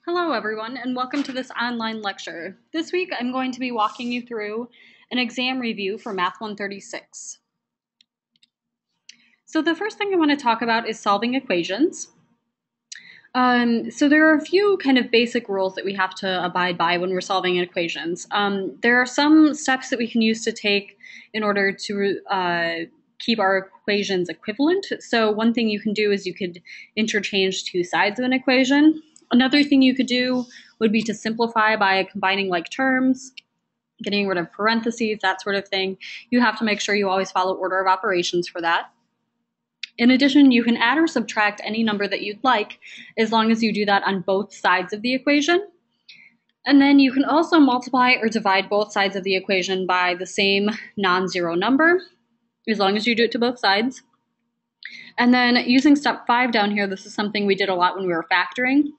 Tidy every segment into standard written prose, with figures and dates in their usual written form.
Hello everyone, and welcome to this online lecture. This week I'm going to be walking you through an exam review for Math 136. So the first thing I want to talk about is solving equations. So there are a few kind of basic rules that we have to abide by when we're solving equations. There are some steps that we can use to take in order to keep our equations equivalent. So one thing you can do is you could interchange two sides of an equation. Another thing you could do would be to simplify by combining like terms, getting rid of parentheses, that sort of thing. You have to make sure you always follow order of operations for that. In addition, you can add or subtract any number that you'd like, as long as you do that on both sides of the equation. And then you can also multiply or divide both sides of the equation by the same non-zero number, as long as you do it to both sides. And then using step 5 down here, this is something we did a lot when we were factoring.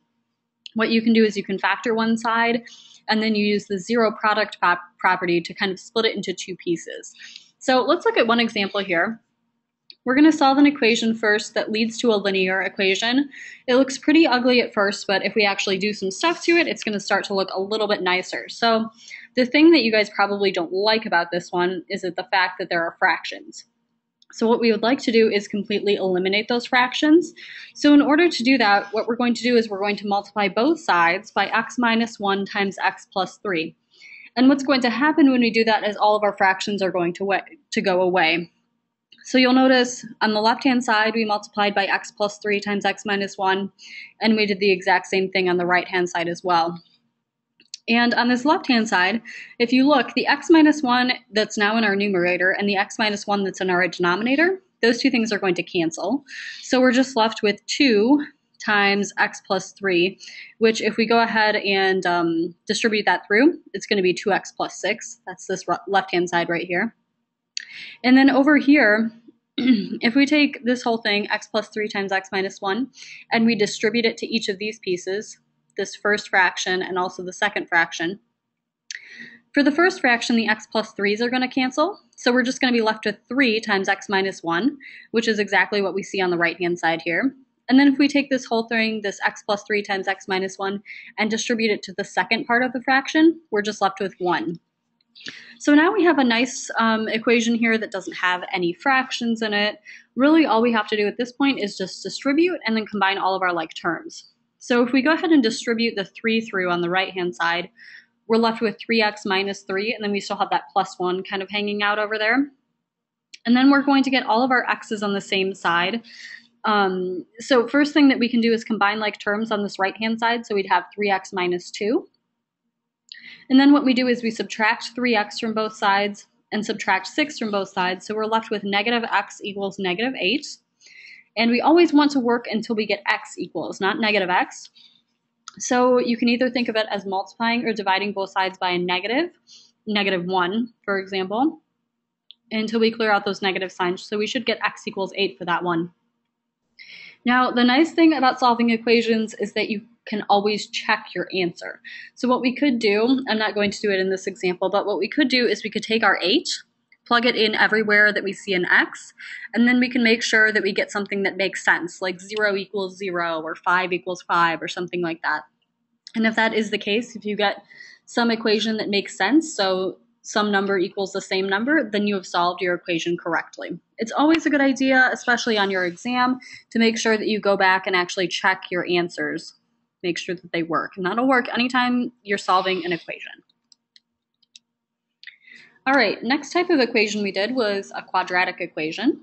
What you can do is you can factor one side, and then you use the zero product property to kind of split it into two pieces. So let's look at one example here. We're going to solve an equation first that leads to a linear equation. It looks pretty ugly at first, but if we actually do some stuff to it, it's going to start to look a little bit nicer. So the thing that you guys probably don't like about this one is the fact that there are fractions. So what we would like to do is completely eliminate those fractions. So in order to do that, what we're going to do is we're going to multiply both sides by x minus 1 times x plus 3. And what's going to happen when we do that is all of our fractions are going to go away. So you'll notice on the left-hand side, we multiplied by x plus 3 times x minus 1, and we did the exact same thing on the right-hand side as well. And on this left-hand side, if you look, the x minus 1 that's now in our numerator and the x minus 1 that's in our denominator, those two things are going to cancel. So we're just left with 2 times x plus 3, which if we go ahead and distribute that through, it's going to be 2x plus 6. That's this left-hand side right here. And then over here, if we take this whole thing, x plus 3 times x minus 1, and we distribute it to each of these pieces, this first fraction and also the second fraction. For the first fraction, the x plus 3's are going to cancel, so we're just going to be left with 3 times x minus 1, which is exactly what we see on the right-hand side here. And then if we take this whole thing, this x plus 3 times x minus 1, and distribute it to the second part of the fraction, we're just left with 1. So now we have a nice equation here that doesn't have any fractions in it. Really, all we have to do at this point is just distribute and then combine all of our like terms. So if we go ahead and distribute the 3 through on the right-hand side, we're left with 3x minus 3, and then we still have that plus 1 kind of hanging out over there. And then we're going to get all of our x's on the same side. So first thing that we can do is combine like terms on this right-hand side, so we'd have 3x minus 2. And then what we do is we subtract 3x from both sides and subtract 6 from both sides, so we're left with negative x equals negative 8. And we always want to work until we get x equals, not negative x. So you can either think of it as multiplying or dividing both sides by a negative 1, for example, until we clear out those negative signs. So we should get x equals 8 for that one. Now, the nice thing about solving equations is that you can always check your answer. So what we could do, I'm not going to do it in this example, but what we could do is we could take our 8, plug it in everywhere that we see an x, and then we can make sure that we get something that makes sense, like 0 equals 0 or 5 equals 5 or something like that. And if that is the case, if you get some equation that makes sense, so some number equals the same number, then you have solved your equation correctly. It's always a good idea, especially on your exam, to make sure that you go back and actually check your answers, make sure that they work. And that'll work anytime you're solving an equation. All right, next type of equation we did was a quadratic equation.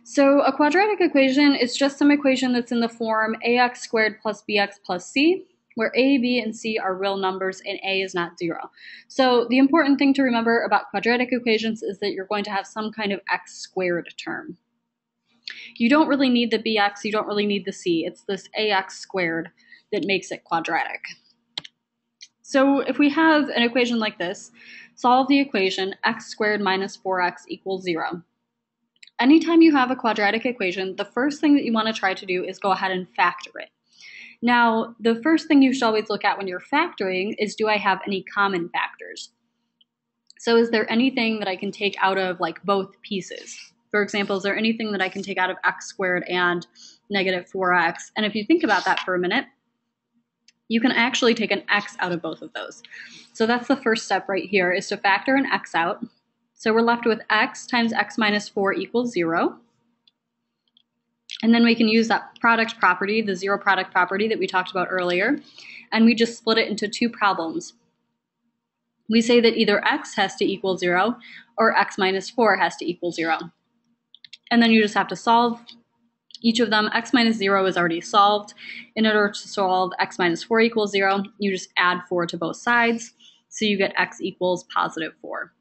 So a quadratic equation is just some equation that's in the form ax squared plus bx plus c, where a, b, and c are real numbers and a is not 0. So the important thing to remember about quadratic equations is that you're going to have some kind of x squared term. You don't really need the bx, you don't really need the c. It's this ax squared that makes it quadratic. So if we have an equation like this, solve the equation x squared minus 4x equals 0. Anytime you have a quadratic equation, the first thing that you want to try to do is go ahead and factor it. Now, the first thing you should always look at when you're factoring is, do I have any common factors? So is there anything that I can take out of like both pieces? For example, is there anything that I can take out of x squared and negative 4x? And if you think about that for a minute, you can actually take an x out of both of those. So that's the first step right here, is to factor an x out. So we're left with x times x minus 4 equals 0. And then we can use that product property, the zero product property that we talked about earlier, and we just split it into two problems. We say that either x has to equal 0 or x minus 4 has to equal 0. And then you just have to solve each of them. X minus 0 is already solved. In order to solve x minus 4 equals 0, you just add 4 to both sides, so you get x equals positive 4.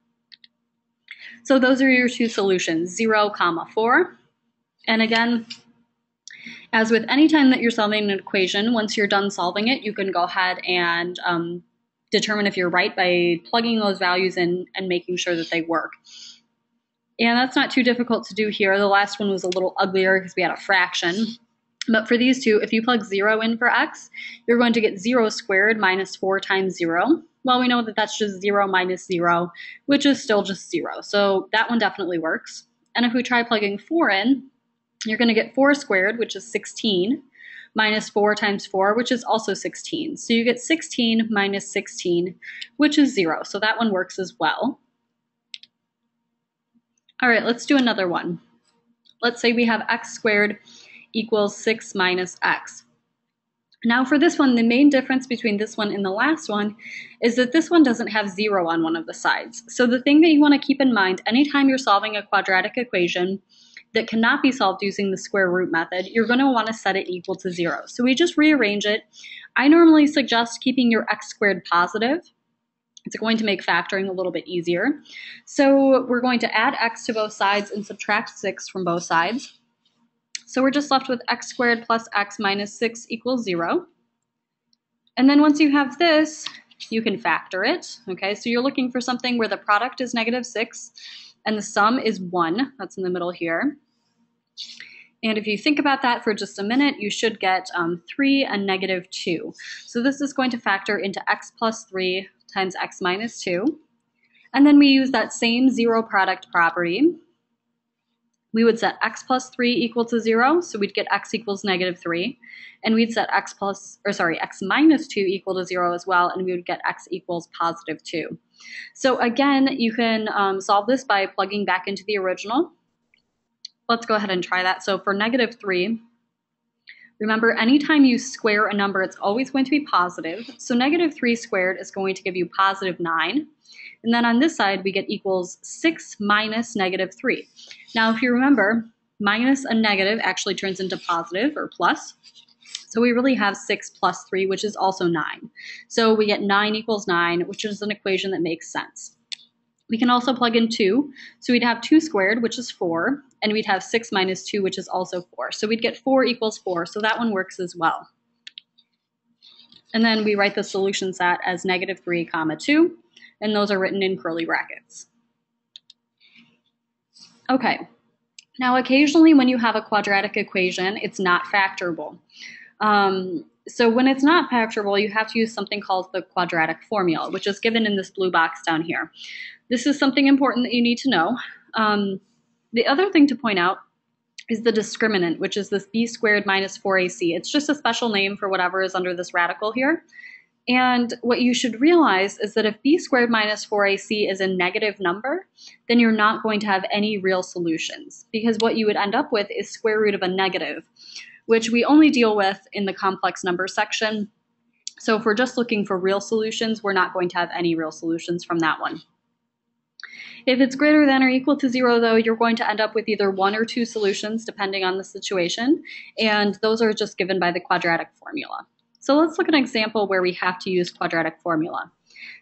So those are your two solutions, 0, 4. And again, as with any time that you're solving an equation, once you're done solving it, you can go ahead and determine if you're right by plugging those values in and making sure that they work. And that's not too difficult to do here. The last one was a little uglier because we had a fraction. But for these two, if you plug 0 in for x, you're going to get 0 squared minus 4 times 0. Well, we know that that's just 0 minus 0, which is still just 0. So that one definitely works. And if we try plugging 4 in, you're going to get 4 squared, which is 16, minus 4 times 4, which is also 16. So you get 16 minus 16, which is 0. So that one works as well. All right, let's do another one. Let's say we have x squared equals 6 minus x. Now for this one, the main difference between this one and the last one is that this one doesn't have 0 on one of the sides. So the thing that you want to keep in mind anytime you're solving a quadratic equation that cannot be solved using the square root method, you're going to want to set it equal to 0. So we just rearrange it. I normally suggest keeping your x squared positive. It's going to make factoring a little bit easier. So we're going to add x to both sides and subtract 6 from both sides. So we're just left with x squared plus x minus 6 equals 0. And then once you have this, you can factor it. Okay, so you're looking for something where the product is negative 6 and the sum is 1. That's in the middle here. And if you think about that for just a minute, you should get 3 and negative 2. So this is going to factor into x plus 3 times x minus 2. And then we use that same zero product property. We would set x plus 3 equal to 0, so we'd get x equals negative 3. And we'd set x minus 2 equal to 0 as well, and we would get x equals positive 2. So again, you can solve this by plugging back into the original. Let's go ahead and try that. So for negative 3, remember, anytime you square a number, it's always going to be positive. So negative 3 squared is going to give you positive 9. And then on this side, we get equals 6 minus negative 3. Now, if you remember, minus a negative actually turns into positive or plus. So we really have 6 plus 3, which is also 9. So we get 9 equals 9, which is an equation that makes sense. We can also plug in 2. So we'd have 2 squared, which is 4, and we'd have 6 minus 2, which is also 4. So we'd get 4 equals 4, so that one works as well. And then we write the solution set as negative 3, 2, and those are written in curly brackets. Okay, now occasionally when you have a quadratic equation, it's not factorable. So when it's not factorable, you have to use something called the quadratic formula, which is given in this blue box down here. This is something important that you need to know. The other thing to point out is the discriminant, which is this b squared minus 4ac. It's just a special name for whatever is under this radical here. And what you should realize is that if b squared minus 4ac is a negative number, then you're not going to have any real solutions, because what you would end up with is square root of a negative, which we only deal with in the complex number section. So if we're just looking for real solutions, we're not going to have any real solutions from that one. If it's greater than or equal to 0, though, you're going to end up with either 1 or 2 solutions, depending on the situation, and those are just given by the quadratic formula. So let's look at an example where we have to use quadratic formula.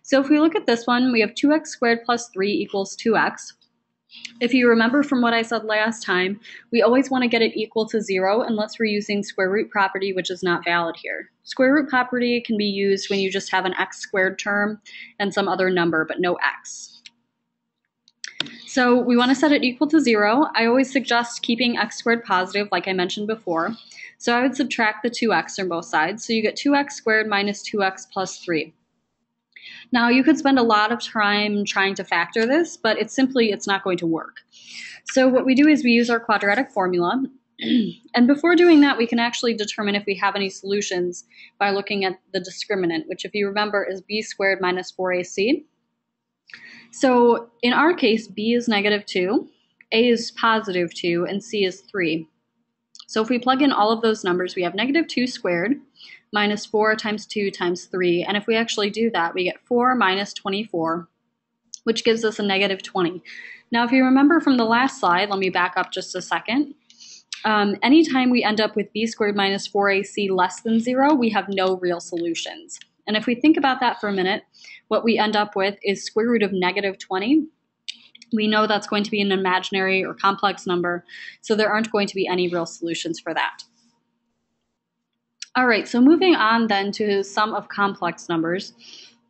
So if we look at this one, we have 2x squared plus 3 equals 2x. If you remember from what I said last time, we always want to get it equal to 0 unless we're using square root property, which is not valid here. Square root property can be used when you just have an x squared term and some other number, but no x. So we want to set it equal to 0. I always suggest keeping x squared positive, like I mentioned before. So I would subtract the 2x from both sides. So you get 2x squared minus 2x plus 3. Now you could spend a lot of time trying to factor this, but it's not going to work. So what we do is we use our quadratic formula. And before doing that, we can actually determine if we have any solutions by looking at the discriminant, which if you remember is b squared minus 4ac. So in our case, b is -2, a is +2, and c is 3. So if we plug in all of those numbers, we have -2 squared minus 4 times 2 times 3. And if we actually do that, we get 4 minus 24, which gives us a -20. Now, if you remember from the last slide, let me back up just a second. Anytime we end up with b squared minus 4ac less than 0, we have no real solutions. And if we think about that for a minute, what we end up with is square root of -20. We know that's going to be an imaginary or complex number, so there aren't going to be any real solutions for that. All right, so moving on then to sum of complex numbers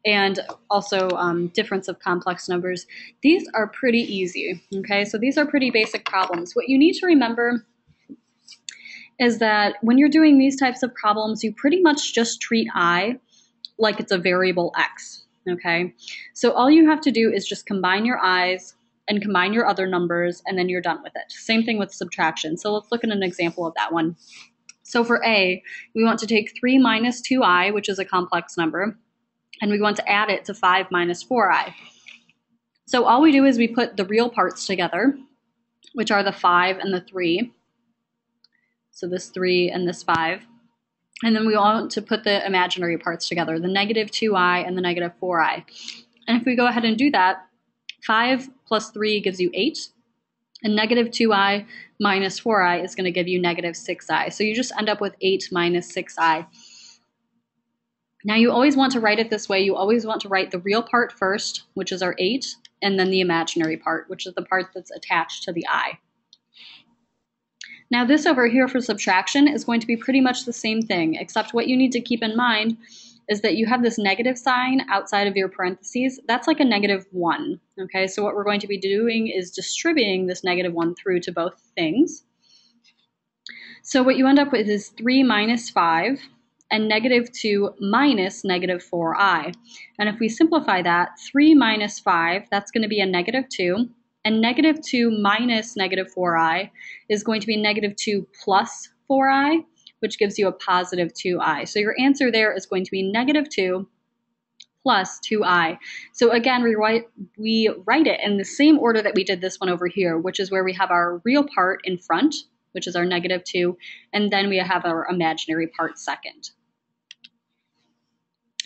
and also difference of complex numbers. These are pretty easy, okay? So these are pretty basic problems. What you need to remember is that when you're doing these types of problems, you pretty much just treat I like it's a variable x, okay? So all you have to do is just combine your i's and combine your other numbers, and then you're done with it. Same thing with subtraction. So let's look at an example of that one. So for a, we want to take 3 minus 2i, which is a complex number, and we want to add it to 5 minus 4i. So all we do is we put the real parts together, which are the 5 and the 3. So this 3 and this 5. And then we want to put the imaginary parts together, the -2i and the -4i. And if we go ahead and do that, 5 plus 3 gives you 8. And -2i minus 4i is going to give you -6i. So you just end up with 8 minus 6i. Now you always want to write it this way. You always want to write the real part first, which is our 8, and then the imaginary part, which is the part that's attached to the I. Now this over here for subtraction is going to be pretty much the same thing, except what you need to keep in mind is that you have this negative sign outside of your parentheses. That's like a -1, okay? So what we're going to be doing is distributing this -1 through to both things. So what you end up with is 3 minus 5 and -2 minus -4i. And if we simplify that, 3 minus 5, that's going to be a -2. And -2 minus -4i is going to be -2 plus 4i, which gives you a +2i. So your answer there is going to be -2 plus 2i. So again, we write it in the same order that we did this one over here, which is where we have our real part in front, which is our -2, and then we have our imaginary part second.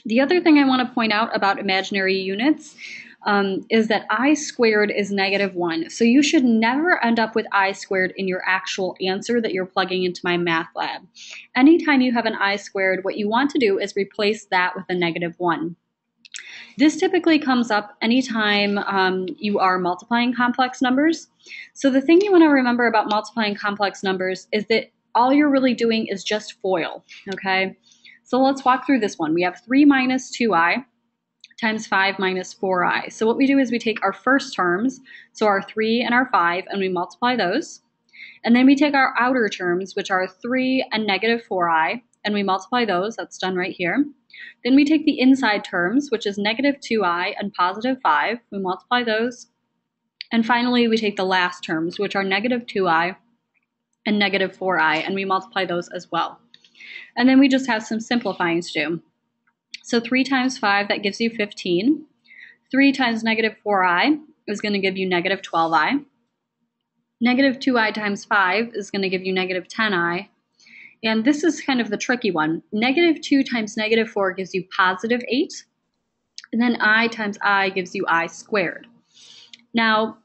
The other thing I want to point out about imaginary units is that I squared is -1. So you should never end up with I squared in your actual answer that you're plugging into MyMathLab. Anytime you have an I squared, what you want to do is replace that with a -1. This typically comes up anytime you are multiplying complex numbers. So the thing you want to remember about multiplying complex numbers is that all you're really doing is just FOIL, okay? So let's walk through this one. We have 3 minus 2i times 5 minus 4i. So what we do is we take our first terms, so our 3 and our 5, and we multiply those. And then we take our outer terms, which are 3 and -4i, and we multiply those. That's done right here. Then we take the inside terms, which is -2i and +5. We multiply those. And finally, we take the last terms, which are -2i and -4i, and we multiply those as well. And then we just have some simplifying to do. So 3 times 5, that gives you 15. 3 times -4i is going to give you -12i. -2i times 5 is going to give you -10i. And this is kind of the tricky one. -2 times -4 gives you +8. And then I times I gives you I squared. Now,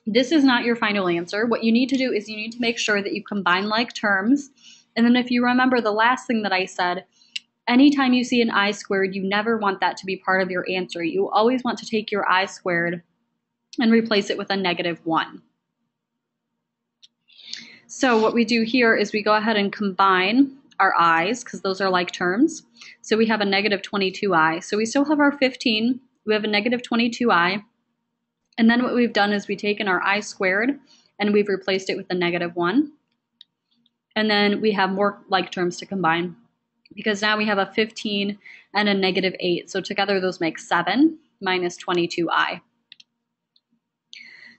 this is not your final answer. What you need to do is you need to make sure that you combine like terms. And then if you remember the last thing that I said, anytime you see an I squared, you never want that to be part of your answer. You always want to take your I squared and replace it with a -1. So what we do here is we go ahead and combine our i's, because those are like terms. So we have a -22i. So we still have our 15. We have a -22i. And then what we've done is we've taken our I squared and we've replaced it with a -1. And then we have more like terms to combine, because now we have a 15 and a -8. So together those make 7 minus 22i.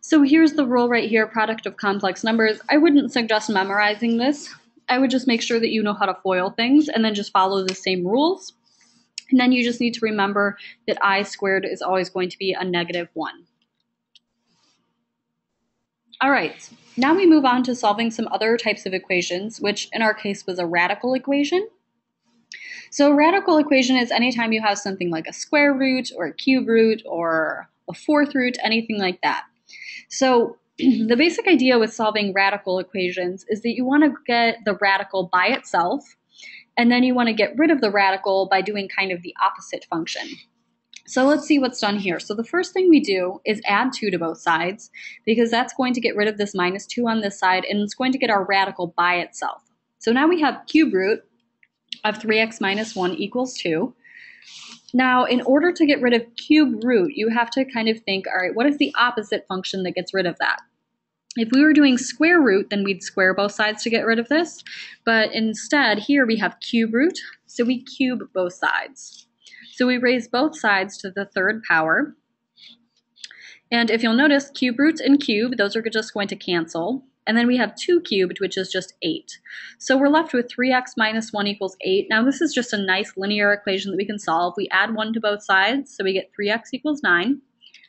So here's the rule right here, product of complex numbers. I wouldn't suggest memorizing this. I would just make sure that you know how to FOIL things and then just follow the same rules. And then you just need to remember that I squared is always going to be a -1. All right, now we move on to solving some other types of equations, which in our case was a radical equation. So a radical equation is anytime you have something like a square root or a cube root or a fourth root, anything like that. So the basic idea with solving radical equations is that you want to get the radical by itself, and then you want to get rid of the radical by doing kind of the opposite function. So let's see what's done here. So the first thing we do is add 2 to both sides, because that's going to get rid of this -2 on this side, and it's going to get our radical by itself. So now we have cube root of 3x minus 1 equals 2. Now, in order to get rid of cube root, you have to kind of think, all right, what is the opposite function that gets rid of that? If we were doing square root, then we'd square both sides to get rid of this. But instead, here we have cube root, so we cube both sides. So we raise both sides to the 3rd power. And if you'll notice, cube root and cube, those are just going to cancel. And then we have 2 cubed, which is just 8. So we're left with 3x minus 1 equals 8. Now this is just a nice linear equation that we can solve. We add 1 to both sides, so we get 3x equals 9.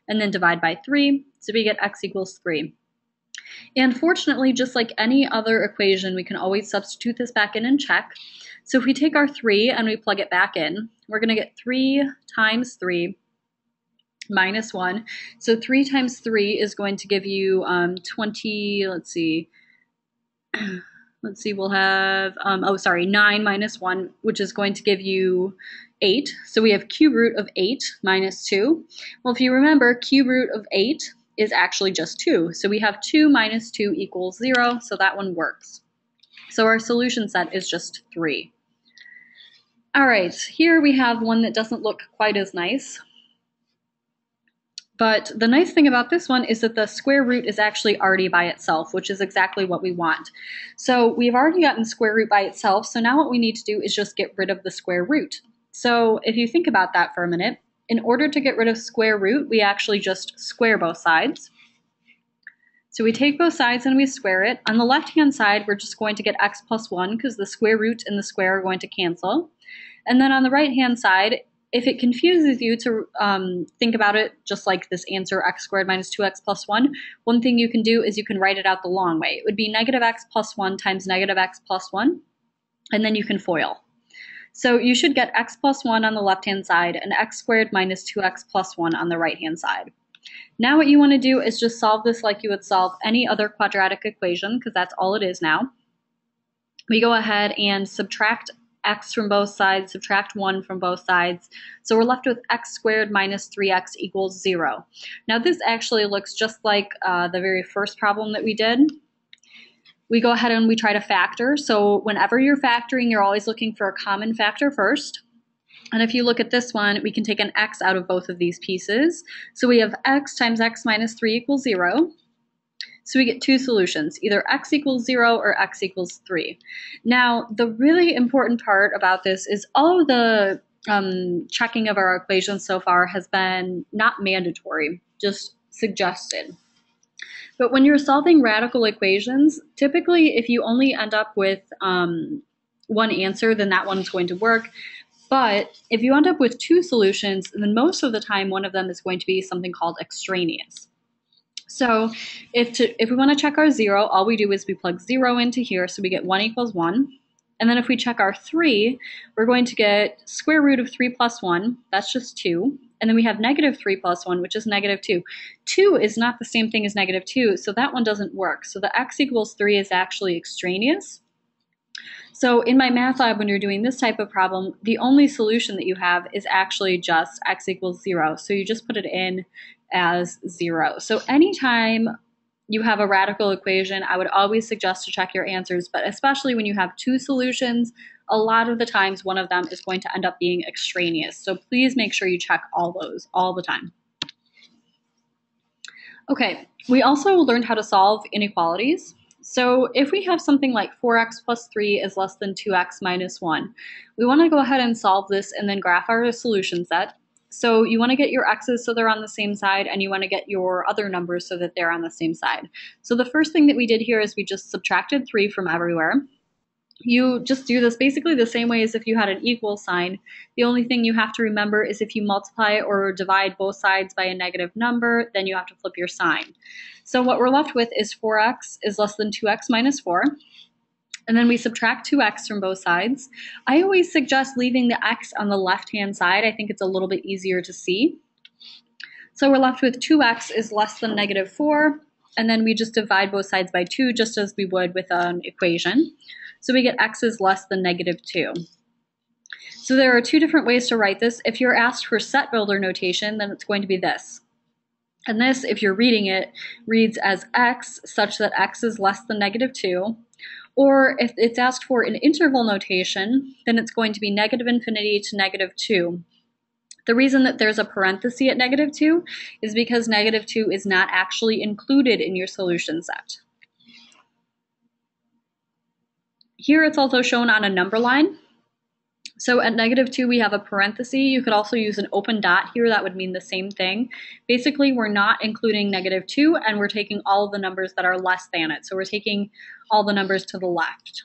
And then divide by 3, so we get x equals 3. And fortunately, just like any other equation, we can always substitute this back in and check. So if we take our 3 and we plug it back in, we're going to get 3 times 3 minus 1. So 3 times 3 is going to give you 20, let's see, we'll have, 9 minus 1, which is going to give you 8. So we have cube root of 8 minus 2. Well, if you remember, cube root of 8 is actually just 2. So we have 2 minus 2 equals 0, so that one works. So our solution set is just 3. All right, here we have one that doesn't look quite as nice. But the nice thing about this one is that the square root is actually already by itself, which is exactly what we want. So we've already gotten square root by itself, so now what we need to do is just get rid of the square root. So if you think about that for a minute, in order to get rid of square root, we actually just square both sides. So we take both sides and we square it. On the left-hand side, we're just going to get x plus 1 because the square root and the square are going to cancel. And then on the right-hand side, if it confuses you to think about it just like this answer, x squared minus 2x plus 1, one thing you can do is you can write it out the long way. It would be negative x plus 1 times negative x plus 1, and then you can FOIL. So you should get x plus 1 on the left-hand side and x squared minus 2x plus 1 on the right-hand side. Now what you want to do is just solve this like you would solve any other quadratic equation, because that's all it is now. We go ahead and subtract x from both sides, subtract 1 from both sides. So we're left with x squared minus 3x equals 0. Now this actually looks just like the very first problem that we did. We go ahead and we try to factor. So whenever you're factoring, you're always looking for a common factor first. And if you look at this one, we can take an x out of both of these pieces. So we have x times x minus 3 equals 0. So we get two solutions, either x equals 0 or x equals 3. Now, the really important part about this is all of the checking of our equations so far has been not mandatory, just suggested. But when you're solving radical equations, typically if you only end up with one answer, then that one's going to work. But if you end up with two solutions, then most of the time one of them is going to be something called extraneous. So if we want to check our 0, all we do is we plug 0 into here, so we get 1 equals 1. And then if we check our 3, we're going to get square root of 3 plus 1, that's just 2. And then we have negative 3 plus 1, which is negative 2. 2 is not the same thing as negative 2, so that one doesn't work. So the x equals 3 is actually extraneous. So in my math lab, when you're doing this type of problem, the only solution that you have is actually just x equals 0. So you just put it in as 0. So anytime you have a radical equation, I would always suggest to check your answers, but especially when you have two solutions, a lot of the times one of them is going to end up being extraneous. So please make sure you check all those all the time. Okay, we also learned how to solve inequalities. So if we have something like 4x plus 3 is less than 2x minus 1, we want to go ahead and solve this and then graph our solution set. So you want to get your x's so they're on the same side, and you want to get your other numbers so that they're on the same side. So the first thing that we did here is we just subtracted 3 from everywhere. You just do this basically the same way as if you had an equal sign. The only thing you have to remember is if you multiply or divide both sides by a negative number, then you have to flip your sign. So what we're left with is 4x is less than 2x minus 4. And then we subtract 2x from both sides. I always suggest leaving the x on the left-hand side. I think it's a little bit easier to see. So we're left with 2x is less than negative 4. And then we just divide both sides by 2, just as we would with an equation. So we get x is less than negative 2. So there are 2 different ways to write this. If you're asked for set builder notation, then it's going to be this. And this, if you're reading it, reads as x such that x is less than negative 2. Or if it's asked for an interval notation, then it's going to be negative infinity to negative 2. The reason that there's a parenthesis at negative 2 is because negative 2 is not actually included in your solution set. Here it's also shown on a number line. So at negative 2 we have a parenthesis. You could also use an open dot here. That would mean the same thing. Basically we're not including negative 2 and we're taking all of the numbers that are less than it. So we're taking all the numbers to the left.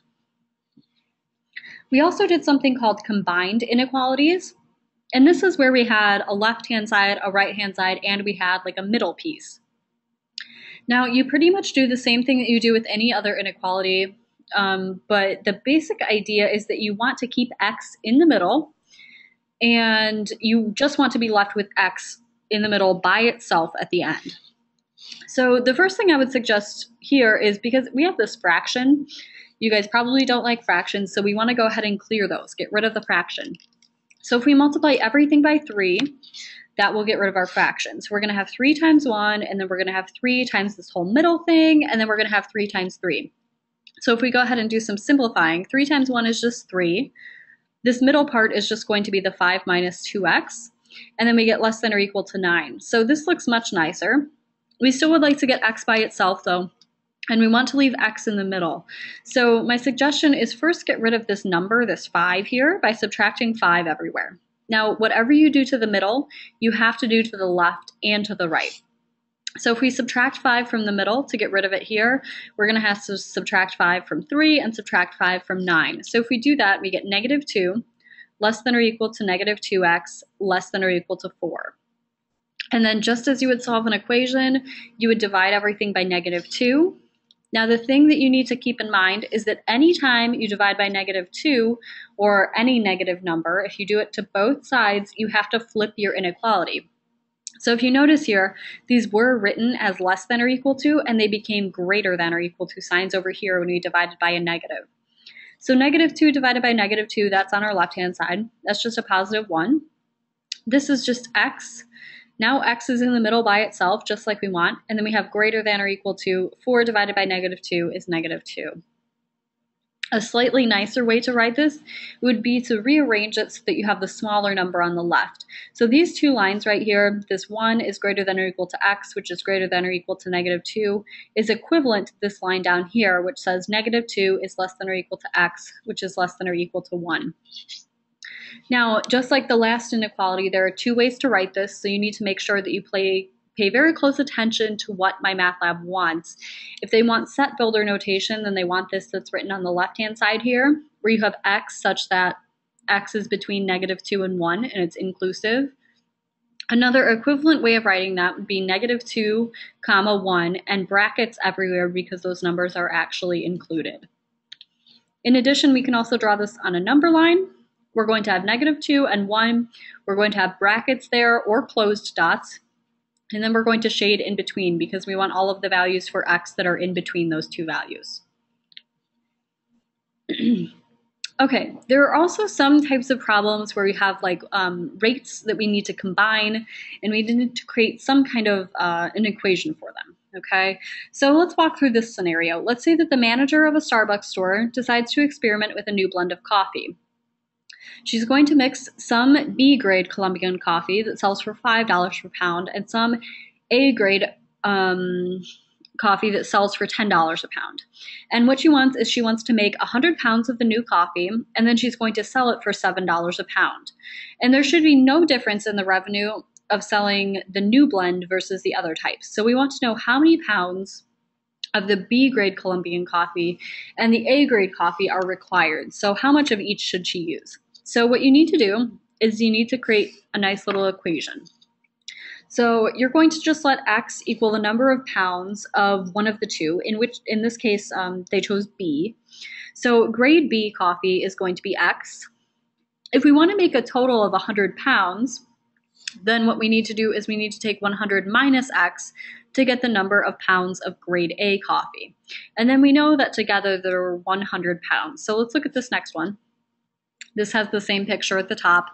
We also did something called combined inequalities. And this is where we had a left-hand side, a right-hand side, and we had like a middle piece. Now you pretty much do the same thing that you do with any other inequality. But the basic idea is that you want to keep x in the middle, and you just want to be left with x in the middle by itself at the end. So the first thing I would suggest here is, because we have this fraction, you guys probably don't like fractions, so we want to go ahead and clear those, get rid of the fraction. So if we multiply everything by 3, that will get rid of our fraction. So we're going to have 3 times 1, and then we're going to have 3 times this whole middle thing, and then we're going to have 3 times 3. So if we go ahead and do some simplifying, 3 times 1 is just 3. This middle part is just going to be the 5 minus 2x, and then we get less than or equal to 9. So this looks much nicer. We still would like to get x by itself though, and we want to leave x in the middle. So my suggestion is first get rid of this number, this 5 here, by subtracting 5 everywhere. Now, whatever you do to the middle, you have to do to the left and to the right. So if we subtract 5 from the middle to get rid of it here, we're going to have to subtract 5 from 3 and subtract 5 from 9. So if we do that, we get negative 2, less than or equal to negative 2x, less than or equal to 4. And then just as you would solve an equation, you would divide everything by negative 2. Now the thing that you need to keep in mind is that anytime you divide by negative 2, or any negative number, if you do it to both sides, you have to flip your inequality. So if you notice here, these were written as less than or equal to, and they became greater than or equal to signs over here when we divided by a negative. So negative 2 divided by negative 2, that's on our left-hand side. That's just a positive 1. This is just x. Now x is in the middle by itself, just like we want. And then we have greater than or equal to 4 divided by negative 2 is negative 2. A slightly nicer way to write this would be to rearrange it so that you have the smaller number on the left. So these two lines right here, this 1 is greater than or equal to x, which is greater than or equal to negative 2, is equivalent to this line down here, which says negative 2 is less than or equal to x, which is less than or equal to 1. Now, just like the last inequality, there are 2 ways to write this, so you need to make sure that you pay very close attention to what MyMathLab wants. If they want set builder notation, then they want this that's written on the left-hand side here, where you have x such that x is between negative 2 and 1, and it's inclusive. Another equivalent way of writing that would be negative 2, comma 1, and brackets everywhere because those numbers are actually included. In addition, we can also draw this on a number line. We're going to have negative 2 and 1. We're going to have brackets there or closed dots. And then we're going to shade in between because we want all of the values for x that are in between those 2 values. Okay, there are also some types of problems where we have like rates that we need to combine, and we need to create some kind of an equation for them. Okay, so let's walk through this scenario. Let's say that the manager of a Starbucks store decides to experiment with a new blend of coffee. She's going to mix some B-grade Colombian coffee that sells for $5 per pound and some A-grade coffee that sells for $10 a pound. And what she wants is she wants to make 100 pounds of the new coffee, and then she's going to sell it for $7 a pound. And there should be no difference in the revenue of selling the new blend versus the other types. So we want to know how many pounds of the B grade Colombian coffee and the A grade coffee are required. So how much of each should she use? So what you need to do is you need to create a nice little equation. So you're going to just let X equal the number of pounds of one of the two, in this case, they chose B. So grade B coffee is going to be X. If we want to make a total of 100 pounds, then what we need to do is we need to take 100 minus X to get the number of pounds of grade A coffee. And then we know that together there are 100 pounds. So let's look at this next one. This has the same picture at the top.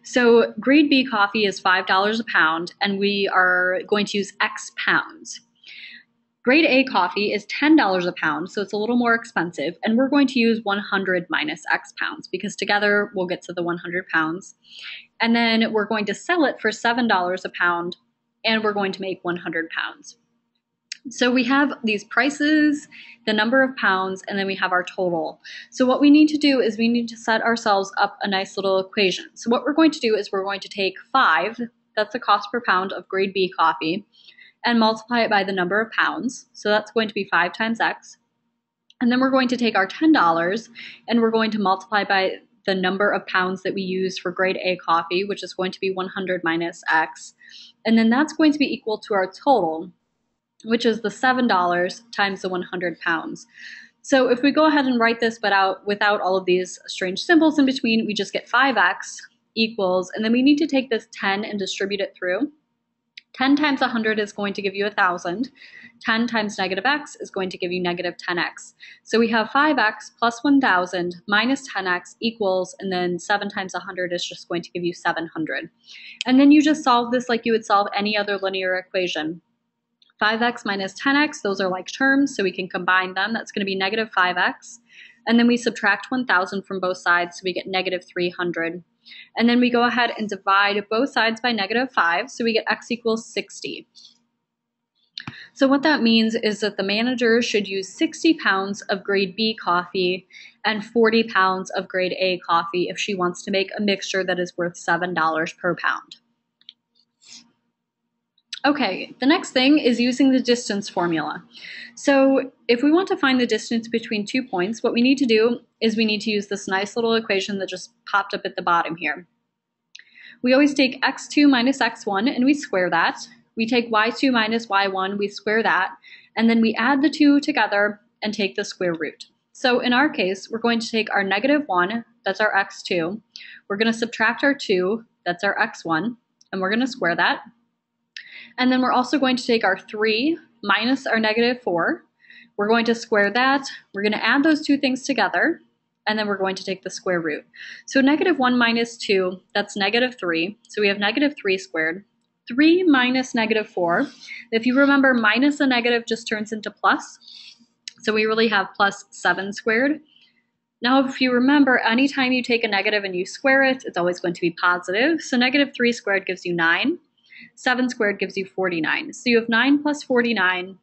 So grade B coffee is $5 a pound, and we are going to use X pounds. Grade A coffee is $10 a pound, so it's a little more expensive, and we're going to use 100 minus X pounds because together we'll get to the 100 pounds. And then we're going to sell it for $7 a pound, and we're going to make 100 pounds. So we have these prices, the number of pounds, and then we have our total. So what we need to do is we need to set ourselves up a nice little equation. So what we're going to do is we're going to take 5, that's the cost per pound of grade B coffee, and multiply it by the number of pounds. So that's going to be 5 times X. And then we're going to take our $10 and we're going to multiply by the number of pounds that we use for grade A coffee, which is going to be 100 minus X. And then that's going to be equal to our total, which is the $7 times the 100 pounds. So if we go ahead and write this but without all of these strange symbols in between, we just get 5x equals, and then we need to take this 10 and distribute it through. 10 times 100 is going to give you 1,000. 10 times negative x is going to give you negative 10x. So we have 5x plus 1,000 minus 10x equals, and then 7 times 100 is just going to give you 700. And then you just solve this like you would solve any other linear equation. 5x minus 10x, those are like terms, so we can combine them. That's going to be negative 5x. And then we subtract 1,000 from both sides, so we get negative 300. And then we go ahead and divide both sides by negative 5, so we get x equals 60. So what that means is that the manager should use 60 pounds of grade B coffee and 40 pounds of grade A coffee if she wants to make a mixture that is worth $7 per pound. Okay, the next thing is using the distance formula. So if we want to find the distance between 2 points, what we need to do is we need to use this nice little equation that just popped up at the bottom here. We always take x2 minus x1 and we square that. We take y2 minus y1, we square that, and then we add the two together and take the square root. So in our case, we're going to take our negative 1, that's our x2. We're going to subtract our 2, that's our x1, and we're going to square that. And then we're also going to take our 3 minus our negative 4. We're going to square that. We're going to add those two things together, and then we're going to take the square root. So negative 1 minus 2, that's negative 3. So we have negative 3 squared. 3 minus negative 4. If you remember, minus a negative just turns into plus. So we really have plus 7 squared. Now, if you remember, anytime you take a negative and you square it, it's always going to be positive. So negative 3 squared gives you 9. 7 squared gives you 49. So you have 9 plus 49,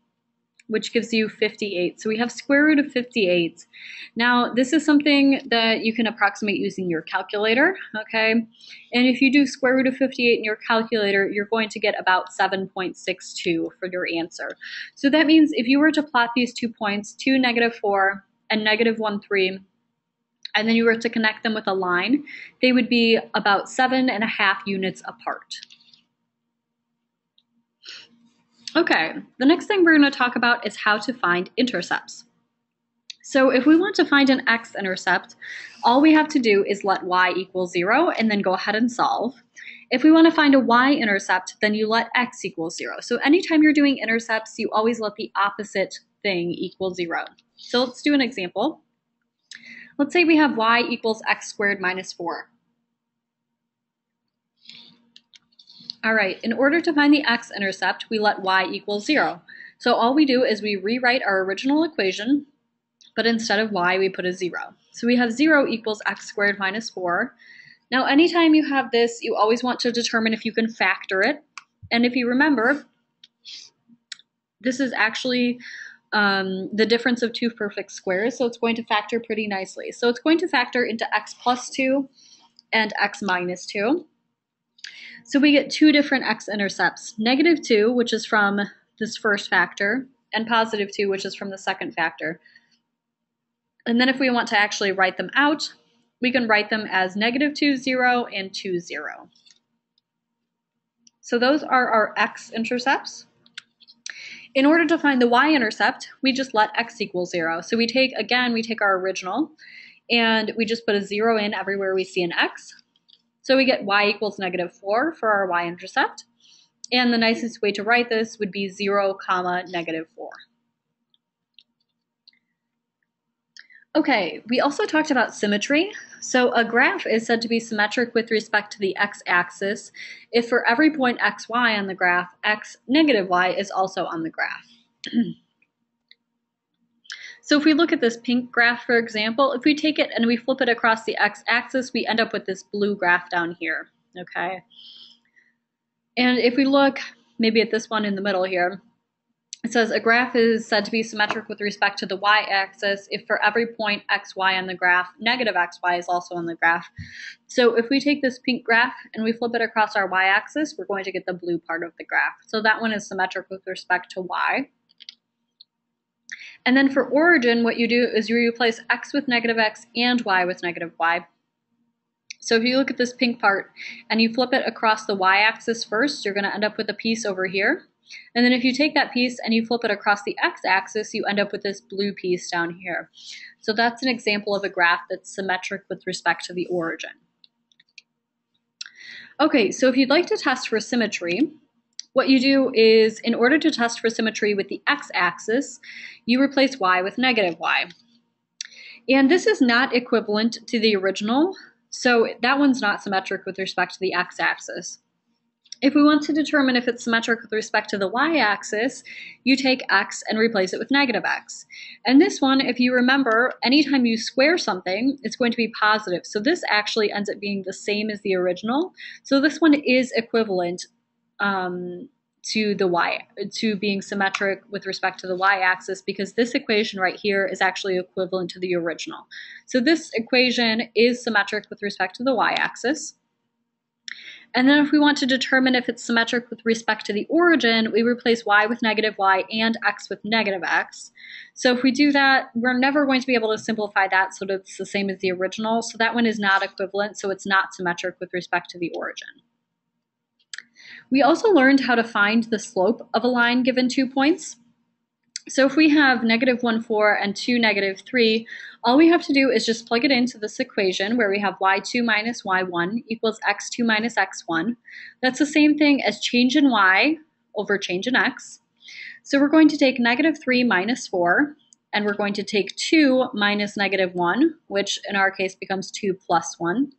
which gives you 58. So we have square root of 58. Now, this is something that you can approximate using your calculator, okay? And if you do square root of 58 in your calculator, you're going to get about 7.62 for your answer. So that means if you were to plot these 2 points, 2, negative 4, and negative 1, 3, and then you were to connect them with a line, they would be about 7.5 units apart. Okay, the next thing we're going to talk about is how to find intercepts. So if we want to find an x-intercept, all we have to do is let y equal 0 and then go ahead and solve. If we want to find a y-intercept, then you let x equal 0. So anytime you're doing intercepts, you always let the opposite thing equal 0. So let's do an example. Let's say we have y equals x squared minus 4. All right, in order to find the x-intercept, we let y equal 0. So all we do is we rewrite our original equation, but instead of y, we put a 0. So we have 0 equals x squared minus 4. Now, anytime you have this, you always want to determine if you can factor it. And if you remember, This is actually the difference of two perfect squares, so it's going to factor pretty nicely. So it's going to factor into x plus 2 and x minus 2. So we get two different x-intercepts, -2, which is from this first factor, and +2, which is from the second factor. And then if we want to actually write them out, we can write them as -2, 0, and 2, 0. So those are our x-intercepts. In order to find the y-intercept, we just let x equal 0. So we take our original, and we just put a 0 in everywhere we see an x. So we get y equals -4 for our y-intercept. And the nicest way to write this would be 0, -4. Okay, we also talked about symmetry. So a graph is said to be symmetric with respect to the x-axis if for every point xy on the graph, x negative y is also on the graph. So if we look at this pink graph, for example, if we take it and we flip it across the x-axis, we end up with this blue graph down here, okay? And if we look maybe at this one in the middle here, it says a graph is said to be symmetric with respect to the y-axis if for every point xy on the graph, negative xy is also on the graph. So if we take this pink graph and we flip it across our y-axis, we're going to get the blue part of the graph. So that one is symmetric with respect to y. And then for origin, what you do is you replace x with -x and y with -y. So if you look at this pink part and you flip it across the y-axis first, you're going to end up with a piece over here. And then if you take that piece and you flip it across the x-axis, you end up with this blue piece down here. So that's an example of a graph that's symmetric with respect to the origin. Okay, so if you'd like to test for symmetry, what you do is, in order to test for symmetry with the x-axis, you replace y with -y. And this is not equivalent to the original, so that one's not symmetric with respect to the x-axis. If we want to determine if it's symmetric with respect to the y-axis, you take x and replace it with -x. And this one, if you remember, anytime you square something, it's going to be positive. So this actually ends up being the same as the original. So this one is equivalent to being symmetric with respect to the y-axis, because this equation right here is actually equivalent to the original. So this equation is symmetric with respect to the y-axis. And then if we want to determine if it's symmetric with respect to the origin, we replace y with -y and x with -x. So if we do that, we're never going to be able to simplify that so that it's the same as the original. So that one is not equivalent, so it's not symmetric with respect to the origin. We also learned how to find the slope of a line given 2 points. So if we have -1, 4 and 2, -3, all we have to do is just plug it into this equation where we have y2 minus y1 equals x2 minus x1. That's the same thing as change in y over change in x. So we're going to take -3 minus 4, and we're going to take 2 minus -1, which in our case becomes 2 plus 1.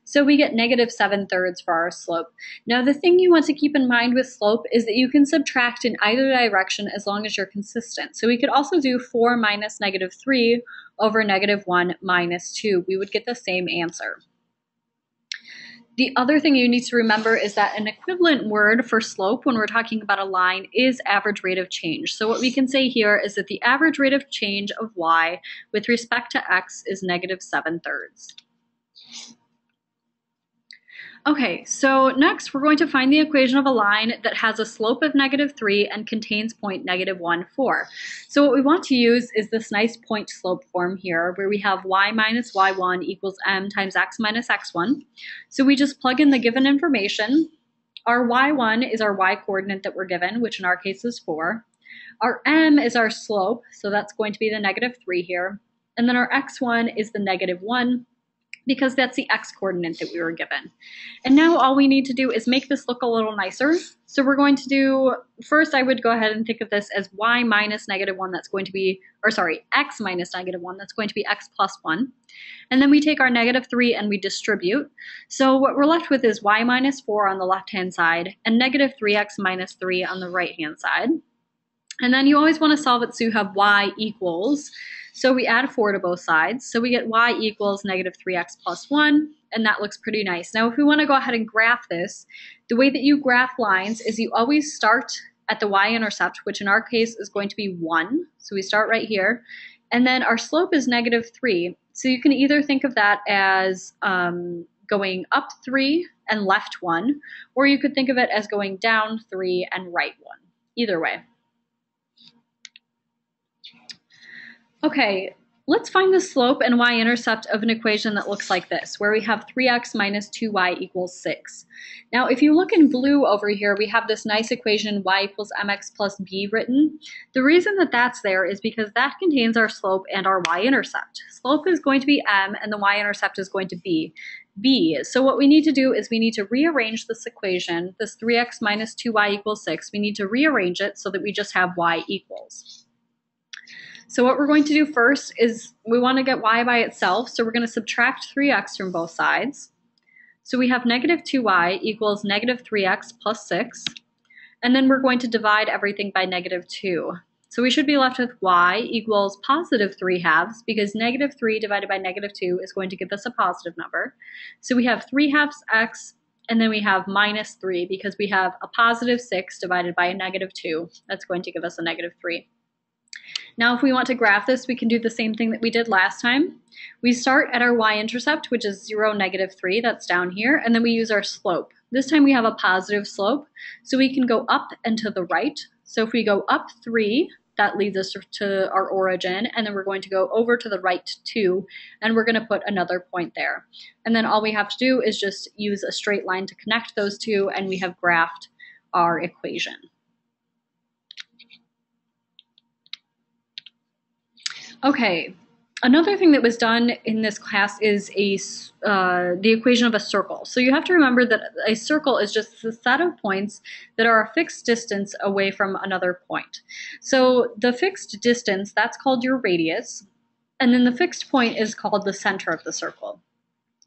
So we get -7/3 for our slope. Now the thing you want to keep in mind with slope is that you can subtract in either direction as long as you're consistent. So we could also do 4 minus -3 over -1 minus 2. We would get the same answer. The other thing you need to remember is that an equivalent word for slope when we're talking about a line is average rate of change. So what we can say here is that the average rate of change of y with respect to x is -7/3. Okay, so next we're going to find the equation of a line that has a slope of -3 and contains point -1, 4. So what we want to use is this nice point slope form here where we have y minus y1 equals m times x minus x1. So we just plug in the given information. Our y1 is our y coordinate that we're given, which in our case is 4. Our m is our slope, so that's going to be the -3 here. And then our x1 is the -1, because that's the x coordinate that we were given. And now all we need to do is make this look a little nicer. So we're going to do, first I would go ahead and think of this as y minus -1, that's going to be, or sorry, x minus -1, that's going to be x plus 1. And then we take our -3 and we distribute. So what we're left with is y minus 4 on the left-hand side and -3x minus 3 on the right-hand side. And then you always want to solve it so you have y equals. So we add 4 to both sides. So we get y equals -3x plus 1, and that looks pretty nice. Now if we want to go ahead and graph this, the way that you graph lines is you always start at the y-intercept, which in our case is going to be 1. So we start right here. And then our slope is -3. So you can either think of that as going up 3 and left 1, or you could think of it as going down 3 and right 1. Either way. Okay, let's find the slope and y-intercept of an equation that looks like this, where we have 3x minus 2y equals 6. Now, if you look in blue over here, we have this nice equation y equals mx plus b written. The reason that that's there is because that contains our slope and our y-intercept. Slope is going to be m, and the y-intercept is going to be b. So what we need to do is we need to rearrange this equation, this 3x minus 2y equals 6. We need to rearrange it so that we just have y equals. So what we're going to do first is we want to get y by itself, so we're going to subtract 3x from both sides. So we have -2y equals -3x plus 6, and then we're going to divide everything by -2. So we should be left with y equals +3/2, because -3 divided by -2 is going to give us a positive number. So we have 3/2 x, and then we have -3, because we have a +6 divided by a -2. That's going to give us a -3. Now, if we want to graph this, we can do the same thing that we did last time. We start at our y-intercept, which is 0, -3, that's down here, and then we use our slope. This time we have a positive slope, so we can go up and to the right. So if we go up 3, that leads us to our origin, and then we're going to go over to the right 2, and we're going to put another point there. And then all we have to do is just use a straight line to connect those two, and we have graphed our equation. Okay, another thing that was done in this class is the equation of a circle. So you have to remember that a circle is just a set of points that are a fixed distance away from another point. So the fixed distance, that's called your radius, and then the fixed point is called the center of the circle.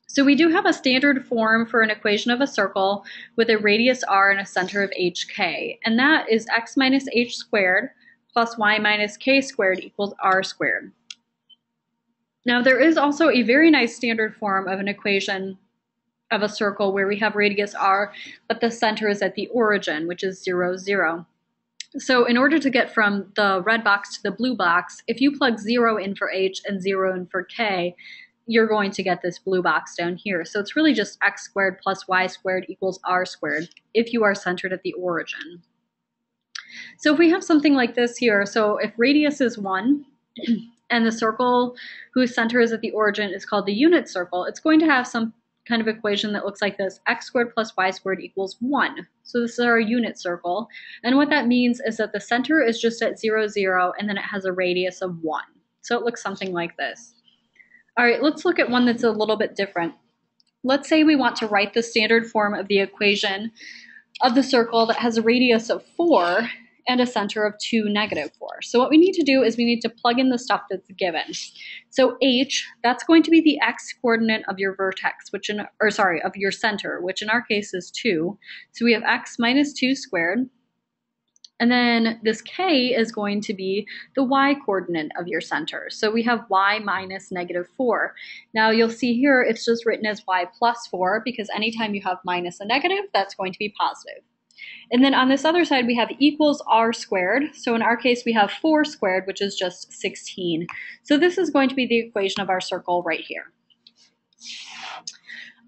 So we do have a standard form for an equation of a circle with a radius r and a center of hk, and that is x minus h squared plus y minus k squared equals r squared. Now there is also a very nice standard form of an equation of a circle where we have radius r, but the center is at the origin, which is 0, 0. So in order to get from the red box to the blue box, if you plug 0 in for h and 0 in for k, you're going to get this blue box down here. So it's really just x squared plus y squared equals r squared if you are centered at the origin. So if we have something like this here, so if radius is 1 and the circle whose center is at the origin is called the unit circle, it's going to have some kind of equation that looks like this: x squared plus y squared equals 1. So this is our unit circle. And what that means is that the center is just at 0, 0, and then it has a radius of 1. So it looks something like this. All right, let's look at one that's a little bit different. Let's say we want to write the standard form of the equation of the circle that has a radius of 4 and a center of 2, -4. So what we need to do is we need to plug in the stuff that's given. So h, that's going to be the x coordinate of your vertex, of your center, which in our case is 2. So we have x minus 2 squared. And then this k is going to be the y coordinate of your center. So we have y minus -4. Now you'll see here it's just written as y plus 4, because anytime you have minus a negative, that's going to be positive. And then on this other side, we have equals r squared. So in our case, we have 4 squared, which is just 16. So this is going to be the equation of our circle right here.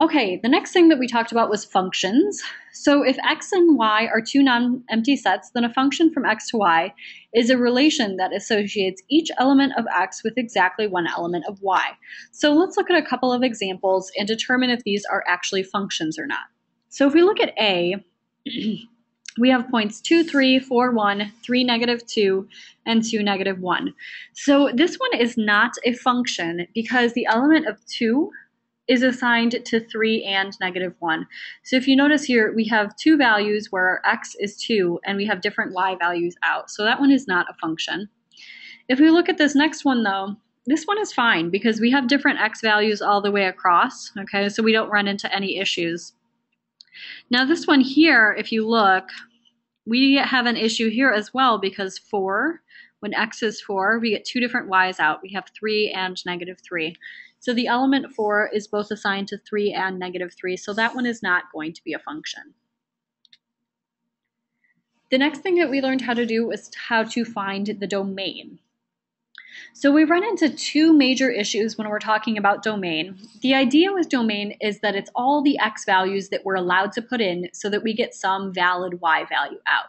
Okay, the next thing that we talked about was functions. So if x and y are two non-empty sets, then a function from x to y is a relation that associates each element of x with exactly one element of y. So let's look at a couple of examples and determine if these are actually functions or not. So if we look at A, we have points 2, 3, 4, 1, 3, -2, and 2, -1. So this one is not a function because the element of 2 is assigned to 3 and -1. So if you notice here, we have two values where x is 2 and we have different y values out. So that one is not a function. If we look at this next one though, this one is fine because we have different x values all the way across, okay? So we don't run into any issues. Now this one here, if you look, we have an issue here as well because 4, when x is 4, we get two different y's out. We have 3 and -3. So the element 4 is both assigned to 3 and -3, so that one is not going to be a function. The next thing that we learned how to do is how to find the domain. So we run into two major issues when we're talking about domain. The idea with domain is that it's all the x values that we're allowed to put in so that we get some valid y value out.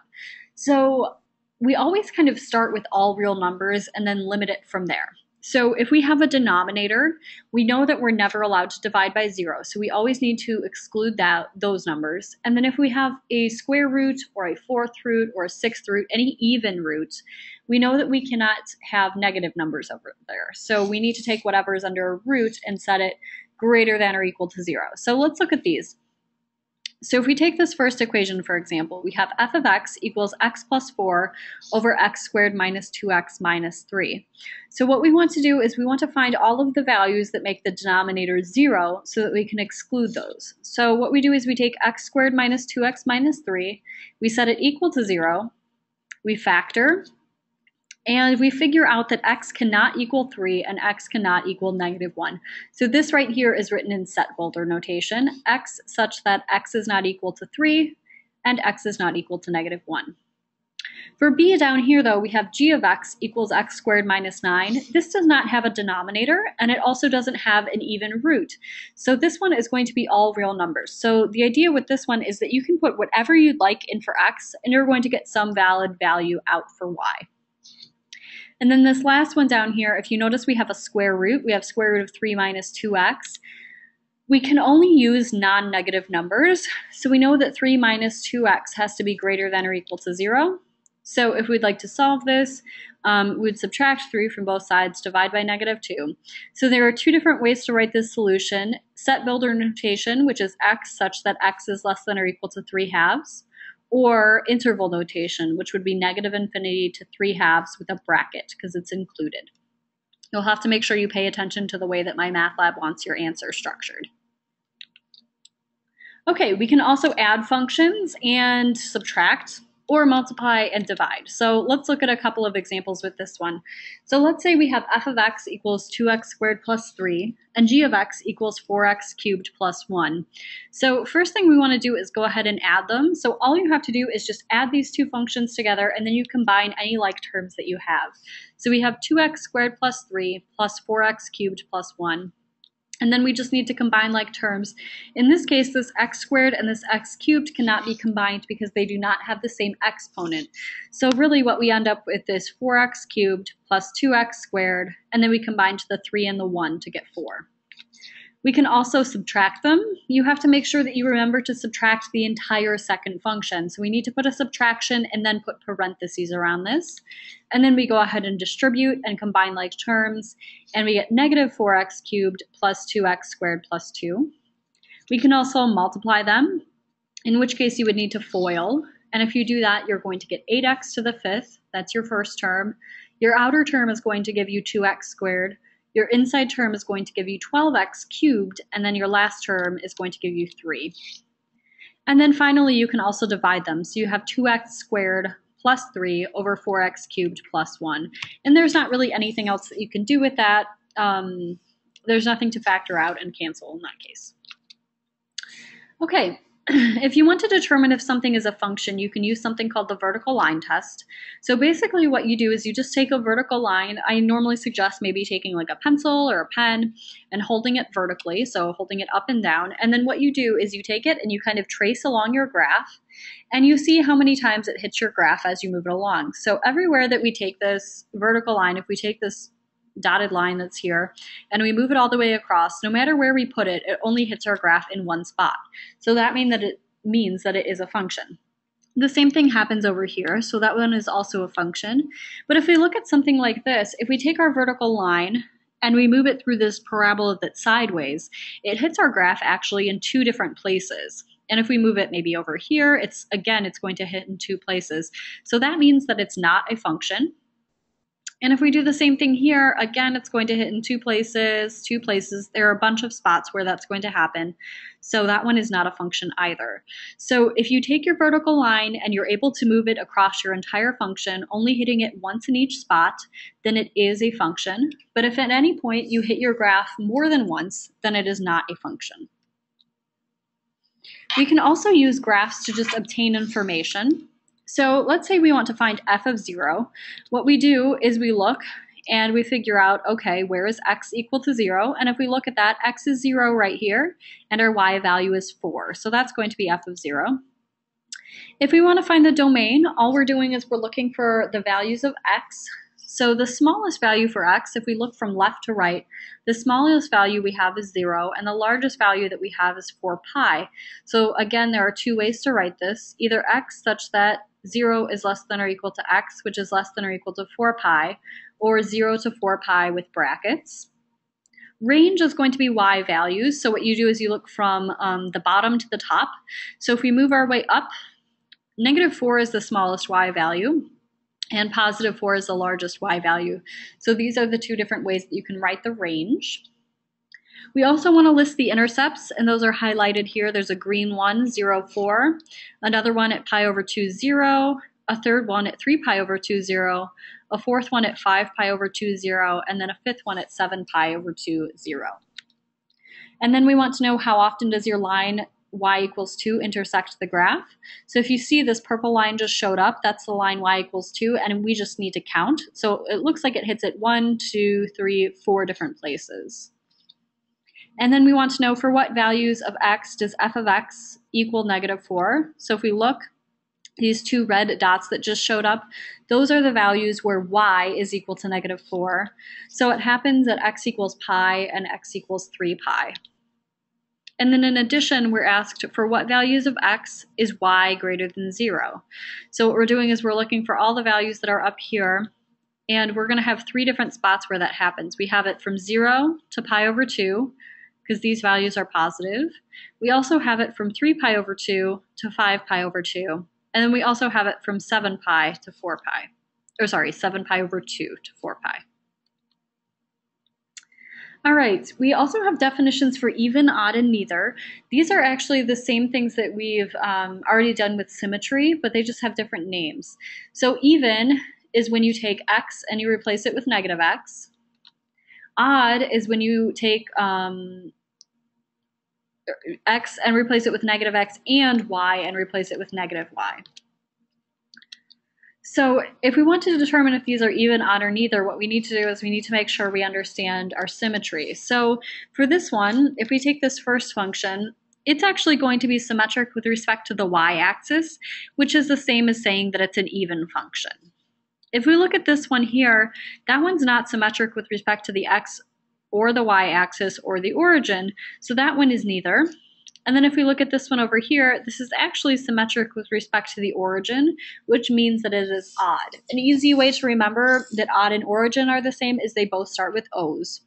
So we always kind of start with all real numbers and then limit it from there. So if we have a denominator, we know that we're never allowed to divide by 0. So we always need to exclude those numbers. And then if we have a square root or a fourth root or a sixth root, any even root, we know that we cannot have negative numbers over there. So we need to take whatever is under a root and set it greater than or equal to 0. So let's look at these. So if we take this first equation, for example, we have f of x equals x plus 4 over x squared minus 2x minus 3. So what we want to do is we want to find all of the values that make the denominator 0 so that we can exclude those. So what we do is we take x squared minus 2x minus 3, we set it equal to 0, we factor, and we figure out that x cannot equal 3 and x cannot equal negative 1. So this right here is written in set folder notation, x such that x is not equal to 3 and x is not equal to negative 1. For b down here, though, we have g of x equals x squared minus 9. This does not have a denominator, and it also doesn't have an even root. So this one is going to be all real numbers. So the idea with this one is that you can put whatever you'd like in for x, and you're going to get some valid value out for y. And then this last one down here, if you notice we have a square root, we have square root of 3 minus 2x. We can only use non-negative numbers, so we know that 3 minus 2x has to be greater than or equal to 0. So if we'd like to solve this, we'd subtract 3 from both sides, divide by negative 2. So there are two different ways to write this solution. Set builder notation, which is x such that x is less than or equal to 3 halves. Or interval notation, which would be negative infinity to 3 halves with a bracket because it's included. You'll have to make sure you pay attention to the way that my math lab wants your answer structured. Okay, we can also add functions and subtract or multiply and divide. So let's look at a couple of examples with this one. So let's say we have f of x equals 2x squared plus 3 and g of x equals 4x cubed plus 1. So first thing we want to do is go ahead and add them. So all you have to do is just add these two functions together and then you combine any like terms that you have. So we have 2x squared plus 3 plus 4x cubed plus 1. And then we just need to combine like terms. In this case, this x squared and this x cubed cannot be combined because they do not have the same exponent. So really what we end up with is 4x cubed plus 2x squared, and then we combine to the 3 and the 1 to get 4. We can also subtract them. You have to make sure that you remember to subtract the entire second function. So we need to put a subtraction and then put parentheses around this. And then we go ahead and distribute and combine like terms, and we get negative 4x cubed plus 2x squared plus 2. We can also multiply them, in which case you would need to FOIL. And if you do that, you're going to get 8x to the 5th. That's your first term. Your outer term is going to give you 2x squared. Your inside term is going to give you 12x cubed, and then your last term is going to give you 3. And then finally, you can also divide them. So you have 2x squared plus 3 over 4x cubed plus 1. And there's not really anything else that you can do with that. There's nothing to factor out and cancel in that case. Okay. If you want to determine if something is a function, you can use something called the vertical line test. So basically what you do is you just take a vertical line. I normally suggest maybe taking like a pencil or a pen and holding it vertically, so holding it up and down. And then what you do is you take it and you kind of trace along your graph, and you see how many times it hits your graph as you move it along. So everywhere that we take this vertical line, if we take this dotted line that's here, and we move it all the way across, no matter where we put it, it only hits our graph in one spot. So that means that it is a function. The same thing happens over here, so that one is also a function. But if we look at something like this, if we take our vertical line and we move it through this parabola that's sideways, it hits our graph actually in two different places. And if we move it maybe over here, it's going to hit in two places. So that means that it's not a function. And if we do the same thing here, again, it's going to hit in two places. There are a bunch of spots where that's going to happen. So that one is not a function either. So if you take your vertical line and you're able to move it across your entire function, only hitting it once in each spot, then it is a function. But if at any point you hit your graph more than once, then it is not a function. We can also use graphs to just obtain information. So let's say we want to find f of 0. What we do is we look and we figure out, okay, where is x equal to 0? And if we look at that, x is 0 right here, and our y value is 4. So that's going to be f of 0. If we want to find the domain, all we're doing is we're looking for the values of x. So the smallest value for x, if we look from left to right, the smallest value we have is 0, and the largest value that we have is 4 pi. So again, there are two ways to write this. Either x such that 0 is less than or equal to x, which is less than or equal to 4 pi, or 0 to 4 pi with brackets. Range is going to be y values. So what you do is you look from the bottom to the top. So if we move our way up, -4 is the smallest y value, and +4 is the largest y value. So these are the two different ways that you can write the range. We also want to list the intercepts, and those are highlighted here. There's a green one, 0, 4, another one at pi over 2, 0, a third one at 3 pi over 2, 0, a fourth one at 5 pi over 2, 0, and then a fifth one at 7 pi over 2, 0. And then we want to know how often does your line y equals 2 intersect the graph. So if you see this purple line just showed up, that's the line y equals 2, and we just need to count. So it looks like it hits it 1, 2, 3, 4 different places. And then we want to know for what values of x does f of x equal -4. So if we look, these two red dots that just showed up, those are the values where y is equal to -4. So it happens at x equals pi and x equals 3 pi. And then in addition, we're asked for what values of x is y greater than 0. So what we're doing is we're looking for all the values that are up here, and we're going to have 3 different spots where that happens. We have it from 0 to pi over 2, because these values are positive. We also have it from 3 pi over 2 to 5 pi over 2. And then we also have it from 7 pi to 4 pi. Or sorry, 7 pi over 2 to 4 pi. All right, we also have definitions for even, odd, and neither. These are actually the same things that we've already done with symmetry, but they just have different names. So even is when you take x and you replace it with -x. Odd is when you take x and replace it with -x and y and replace it with -y. So if we want to determine if these are even, odd, or neither, what we need to do is we need to make sure we understand our symmetry. So for this one, if we take this first function, it's actually going to be symmetric with respect to the y-axis, which is the same as saying that it's an even function. If we look at this one here, that one's not symmetric with respect to the x or the y-axis or the origin, so that one is neither. And then if we look at this one over here, this is actually symmetric with respect to the origin, which means that it is odd. An easy way to remember that odd and origin are the same is they both start with O's.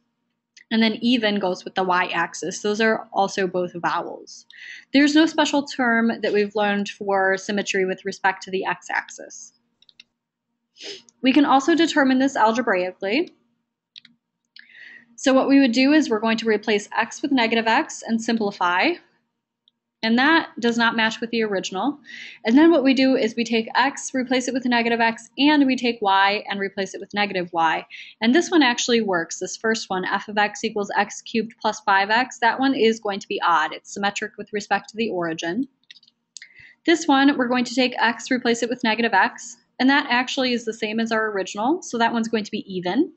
And then even goes with the y-axis. Those are also both vowels. There's no special term that we've learned for symmetry with respect to the x-axis. We can also determine this algebraically. So what we would do is we're going to replace x with -x and simplify. And that does not match with the original. And then what we do is we take x, replace it with -x, and we take y and replace it with -y. And this one actually works. This first one, f of x equals x cubed plus 5x, that one is going to be odd. It's symmetric with respect to the origin. This one, we're going to take x, replace it with -x, and that actually is the same as our original, so that one's going to be even.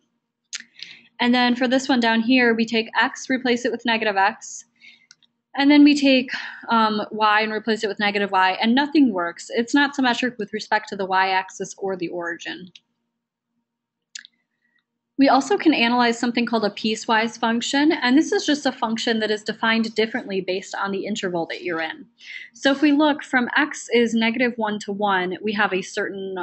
And then for this one down here, we take x, replace it with -x, and then we take y and replace it with -y, and nothing works. It's not symmetric with respect to the y-axis or the origin. We also can analyze something called a piecewise function, and this is just a function that is defined differently based on the interval that you're in. So if we look from x is -1 to 1, we have a certain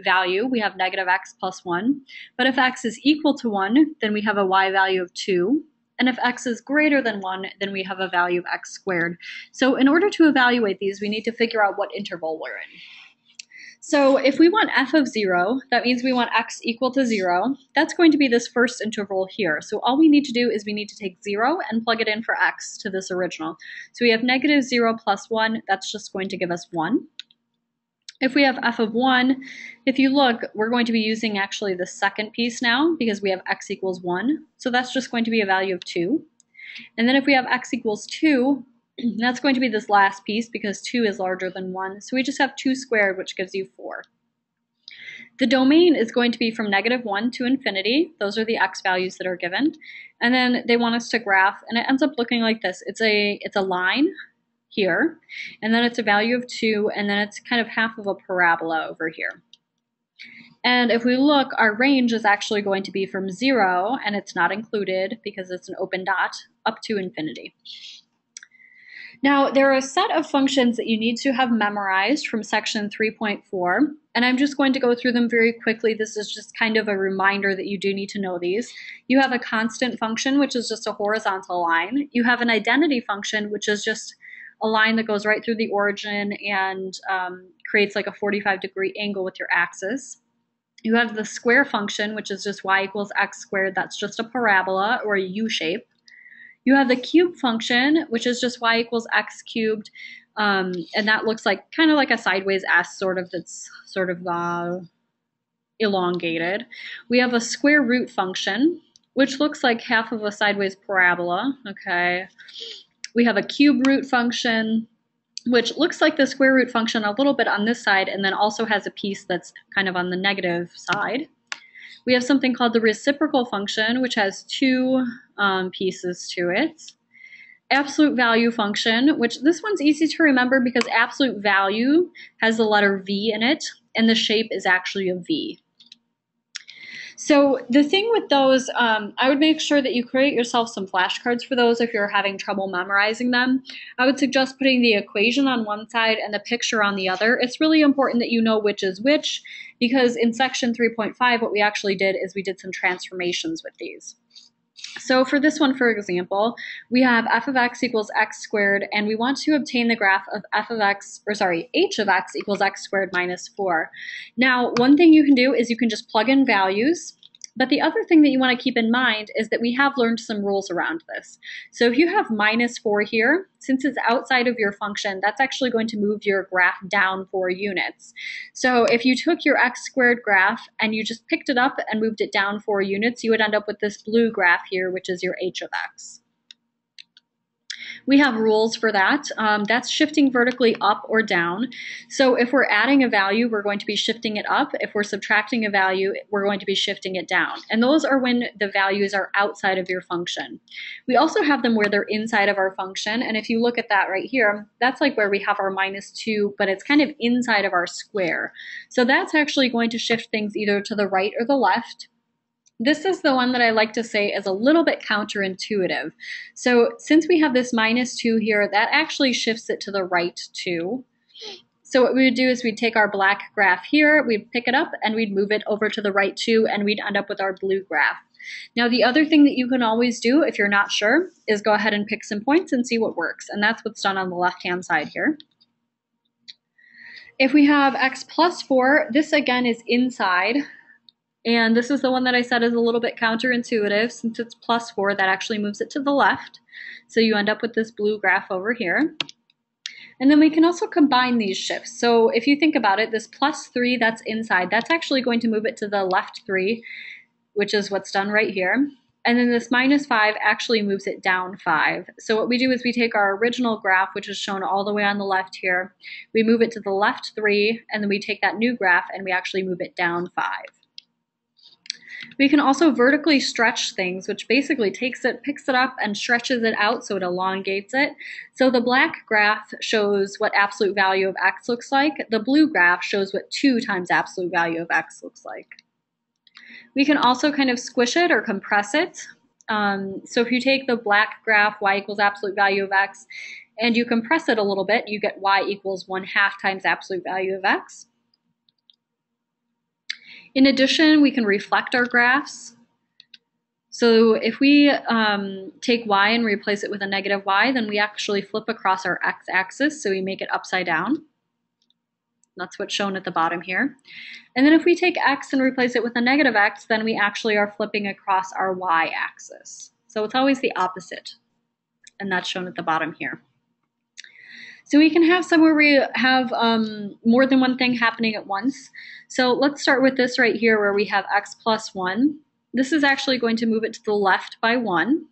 value. We have -x plus 1. But if x is equal to 1, then we have a y value of 2. And if x is greater than 1, then we have a value of x squared. So in order to evaluate these, we need to figure out what interval we're in. So if we want f of 0, that means we want x equal to 0. That's going to be this first interval here. So all we need to do is we need to take 0 and plug it in for x to this original. So we have -0 plus 1. That's just going to give us 1. If we have f of 1, if you look, we're going to be using actually the second piece now because we have x equals 1. So that's just going to be a value of 2. And then if we have x equals 2, That's going to be this last piece because 2 is larger than 1. So we just have 2 squared, which gives you 4. The domain is going to be from -1 to infinity. Those are the x values that are given. And then they want us to graph, and it ends up looking like this. It's a line here, and then it's a value of 2, and then it's kind of half of a parabola over here. And if we look, our range is actually going to be from 0, and it's not included because it's an open dot, up to infinity. Now, there are a set of functions that you need to have memorized from section 3.4, and I'm just going to go through them very quickly. This is just kind of a reminder that you do need to know these. You have a constant function, which is just a horizontal line. You have an identity function, which is just a line that goes right through the origin and creates like a 45-degree angle with your axis. You have the square function, which is just y equals x squared. That's just a parabola or a U shape. You have the cube function, which is just y equals x cubed, and that looks like kind of like a sideways S sort of that's sort of elongated. We have a square root function, which looks like half of a sideways parabola, okay. We have a cube root function, which looks like the square root function a little bit on this side, and then also has a piece that's kind of on the negative side. We have something called the reciprocal function, which has 2 pieces to it. Absolute value function, which this one's easy to remember because absolute value has the letter V in it, and the shape is actually a V. So the thing with those, I would make sure that you create yourself some flashcards for those if you're having trouble memorizing them. I would suggest putting the equation on one side and the picture on the other. It's really important that you know which is which, because in section 3.5, what we actually did is we did some transformations with these. So for this one, for example, we have f of x equals x squared, and we want to obtain the graph of h of x equals x squared minus 4. Now, one thing you can do is you can just plug in values, but the other thing that you want to keep in mind is that we have learned some rules around this. So if you have minus 4 here, since it's outside of your function, that's actually going to move your graph down 4 units. So if you took your x squared graph and you just picked it up and moved it down 4 units, you would end up with this blue graph here, which is your h of x. We have rules for that. That's shifting vertically up or down. So if we're adding a value, we're going to be shifting it up. If we're subtracting a value, we're going to be shifting it down. And those are when the values are outside of your function. We also have them where they're inside of our function. And if you look at that right here, that's like where we have our minus 2, but it's kind of inside of our square. So that's actually going to shift things either to the right or the left. This is the one that I like to say is a little bit counterintuitive. So since we have this minus 2 here, that actually shifts it to the right 2. So what we would do is we'd take our black graph here, we'd pick it up, and we'd move it over to the right 2, and we'd end up with our blue graph. Now the other thing that you can always do if you're not sure is go ahead and pick some points and see what works, and that's what's done on the left-hand side here. If we have x plus 4, this again is inside. And this is the one that I said is a little bit counterintuitive. Since it's plus 4, that actually moves it to the left. So you end up with this blue graph over here. And then we can also combine these shifts. So if you think about it, this plus 3 that's inside, that's actually going to move it to the left 3, which is what's done right here. And then this minus 5 actually moves it down 5. So what we do is we take our original graph, which is shown all the way on the left here, we move it to the left 3, and then we take that new graph and we actually move it down 5. We can also vertically stretch things, which basically takes it, picks it up, and stretches it out so it elongates it. So the black graph shows what absolute value of x looks like. The blue graph shows what 2 times absolute value of x looks like. We can also kind of squish it or compress it. So if you take the black graph, y equals absolute value of x, and you compress it a little bit, you get y equals 1/2 times absolute value of x. In addition, we can reflect our graphs. So if we take y and replace it with a negative y, then we actually flip across our x-axis, so we make it upside down. That's what's shown at the bottom here. And then if we take x and replace it with a negative x, then we actually are flipping across our y-axis. So it's always the opposite, and that's shown at the bottom here. So we can have somewhere we have more than one thing happening at once. So let's start with this right here where we have x plus 1. This is actually going to move it to the left by 1.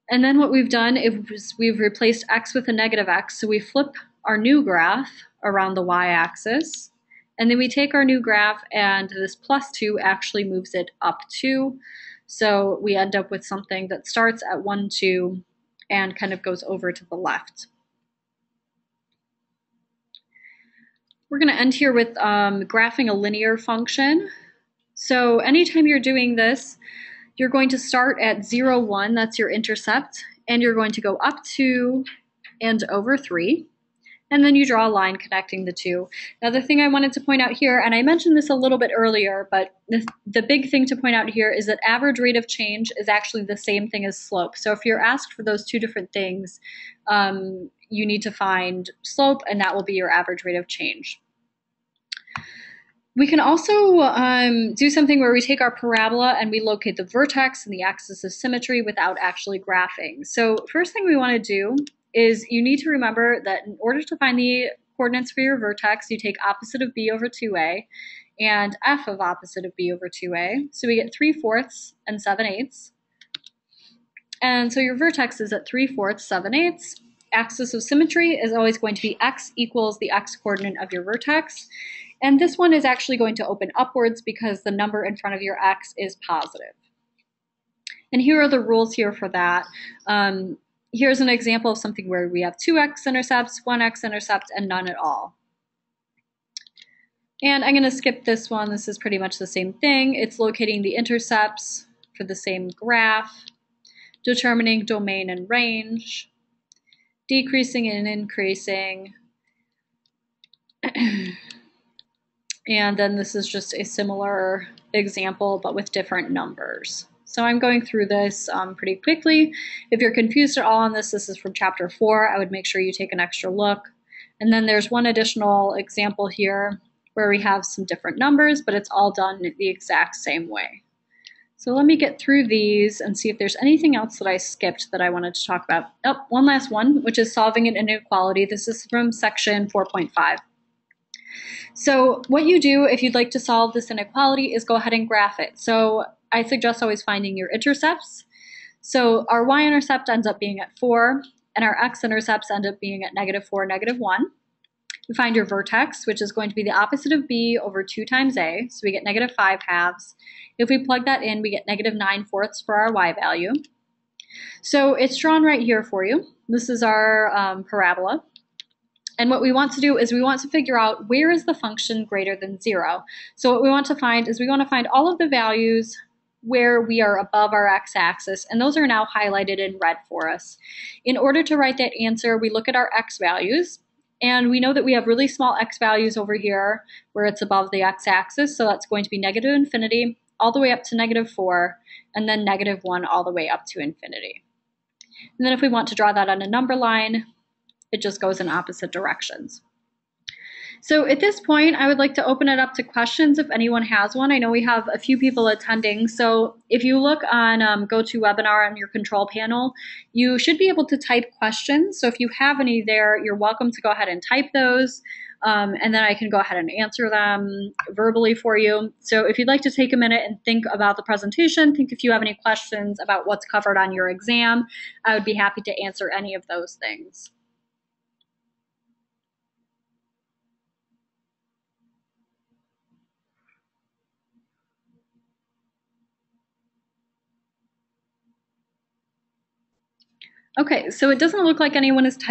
And then what we've done is we've replaced x with a negative x. So we flip our new graph around the y-axis. And then we take our new graph, and this plus 2 actually moves it up 2. So we end up with something that starts at 1, 2, and kind of goes over to the left. We're going to end here with graphing a linear function. So anytime you're doing this, you're going to start at 0, 1, that's your intercept, and you're going to go up 2 and over 3, and then you draw a line connecting the two. Now the thing I wanted to point out here, and I mentioned this a little bit earlier, but the big thing to point out here is that average rate of change is actually the same thing as slope. So if you're asked for those two different things, you need to find slope, and that will be your average rate of change. We can also do something where we take our parabola and we locate the vertex and the axis of symmetry without actually graphing. So first thing we want to do is you need to remember that in order to find the coordinates for your vertex, you take opposite of b over 2a and f of opposite of b over 2a. So we get 3/4 and 7/8. And so your vertex is at 3/4, 7/8. Axis of symmetry is always going to be x equals the x coordinate of your vertex. And this one is actually going to open upwards because the number in front of your x is positive. And here are the rules here for that. Here's an example of something where we have 2 x-intercepts, 1 x-intercept, and none at all. And I'm going to skip this one. This is pretty much the same thing. It's locating the intercepts for the same graph, determining domain and range, decreasing and increasing. And then this is just a similar example, but with different numbers. So I'm going through this pretty quickly. If you're confused at all on this, this is from chapter 4. I would make sure you take an extra look. And then there's one additional example here where we have some different numbers, but it's all done the exact same way. So let me get through these and see if there's anything else that I skipped that I wanted to talk about. Oh, one last one, which is solving an inequality. This is from section 4.5. So what you do if you'd like to solve this inequality is go ahead and graph it. So I suggest always finding your intercepts. So our y-intercept ends up being at 4, and our x-intercepts end up being at -4, -1. You find your vertex, which is going to be the opposite of b over 2 times a, so we get -5/2. If we plug that in, we get -9/4 for our y value. So it's drawn right here for you. This is our parabola. And what we want to do is we want to figure out where is the function greater than 0. So what we want to find is we want to find all of the values where we are above our x-axis, and those are now highlighted in red for us. In order to write that answer, we look at our x values, and we know that we have really small x values over here where it's above the x-axis, so that's going to be -∞ all the way up to -4, and then -1 all the way up to infinity. And then if we want to draw that on a number line, it just goes in opposite directions. So at this point, I would like to open it up to questions if anyone has one. I know we have a few people attending, so if you look on GoToWebinar on your control panel, you should be able to type questions. So if you have any there, you're welcome to go ahead and type those, and then I can go ahead and answer them verbally for you. So if you'd like to take a minute and think about the presentation, think if you have any questions about what's covered on your exam, I would be happy to answer any of those things. Okay, so it doesn't look like anyone is typing.